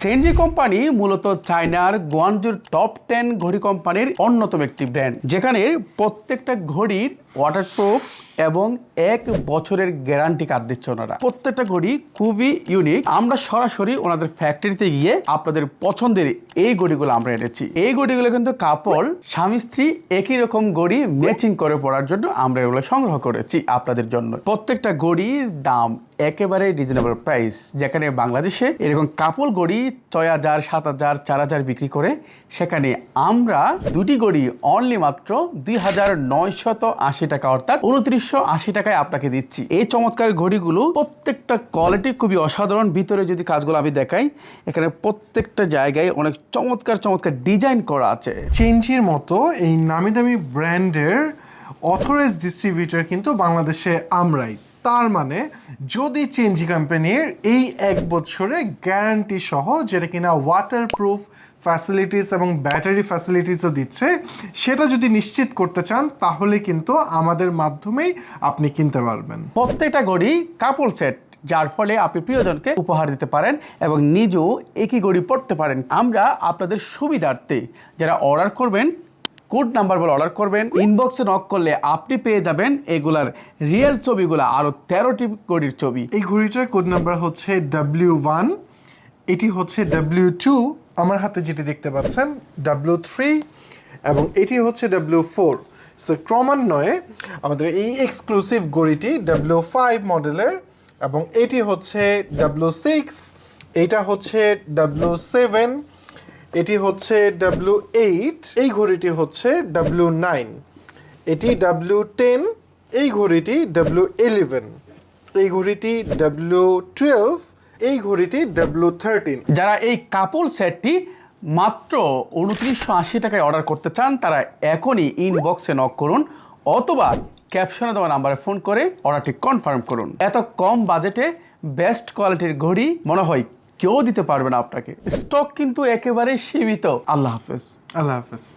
চেনজি company মূলত চায়নার গুয়াংজুর top 10 ঘড়ি কোম্পানির অন্যতম একটি ব্র্যান্ড, যেখানে প্রত্যেকটা ঘড়ির ওয়াটারপ্রুফ এবং 1 বছরের গ্যারান্টি কার্ড দিচ্ছে ওনারা। প্রত্যেকটা ঘড়ি খুবই ইউনিক। আমরা সরাসরি ওনাদের ফ্যাক্টরিতে গিয়ে আপনাদের পছন্দের এই ঘড়িগুলো আমরা এনেছি। এই ঘড়িগুলো কিন্তু কাপল স্বামী স্ত্রী একই রকম ঘড়ি ম্যাচিং করে পড়ার জন্য আমরা এগুলো সংগ্রহ করেছি আপনাদের জন্য। প্রত্যেকটা ঘড়ির দাম একেবারে রিজনেবল প্রাইস, যেখানে বাংলাদেশে এরকম কাপল ঘড়ি 6,000, 7,000, 4,000 বিক্রি করে, সেখানে আমরা দুটি ঘড়ি অনলি মাত্র 2,980 টাকা অর্থাৎ 2,980 টাকায় আপনাকে দিচ্ছি। এই চমৎকার ঘড়িগুলো প্রত্যেকটা কোয়ালিটি খুবই অসাধারণ। ভিতরে যদি কাজগুলো আমি দেখাই, এখানে প্রত্যেকটা জায়গায় অনেক চমৎকার চমৎকার ডিজাইন করা আছে। চেনজির মতো এই নামি দামি ব্র্যান্ডের অথরাইজ ডিস্ট্রিবিউটর কিন্তু বাংলাদেশে আমরাই। তার মানে যদি চেনজি কোম্পানির এই 1 বছরের গ্যারান্টি সহ, যেটা কিনা ওয়াটারপ্রুফ ফ্যাসিলিটিস এবং ব্যাটারি ফ্যাসিলিটিসও দিচ্ছে, সেটা যদি নিশ্চিত করতে চান তাহলে কিন্তু আমাদের মাধ্যমেই আপনি কিনতে পারবেন। প্রত্যেকটা ঘড়ি কাপল সেট, যার ফলে আপনি প্রিয়জনকে উপহার দিতে পারেন এবং নিজেও একই ঘড়ি পড়তে পারেন। আমরা আপনাদের সুবিধার্থে যারা অর্ডার করবেন, কোড নাম্বার বলে অর্ডার করবেন, ইনবক্সে নক করলে আপনি পেয়ে যাবেন এগুলার রিয়েল ছবিগুলো, আরও 13টি ঘড়ির ছবি। এই ঘড়িটার কোড নাম্বার হচ্ছে W1, এটি হচ্ছে W2, আমার হাতে যেটি দেখতে পাচ্ছেন W3, এবং এটি হচ্ছে W4। সো ক্রমান্বয়ে আমাদের এই এক্সক্লুসিভ ঘড়িটি W5 মডেলের, এবং এটি হচ্ছে W6, এটা হচ্ছে W7, এটি হচ্ছে W8, এই ঘড়িটি হচ্ছে W9, এটি W10, এই ঘড়িটি W11, এই ঘড়িটি W12, এই ঘড়িটি W13। যারা এই কাপল সেটটি মাত্র 2,980 টাকায় অর্ডার করতে চান, তারা এখনই ইনবক্সে নক করুন অথবা ক্যাপশনে দেওয়া নাম্বারে ফোন করে অর্ডারটি কনফার্ম করুন। এত কম বাজেটে বেস্ট কোয়ালিটির ঘড়ি মনে হয় কেউ দিতে পারবে না আপনাকে। স্টক কিন্তু একেবারে সীমিত। আল্লাহ হাফেজ। আল্লাহ হাফেজ।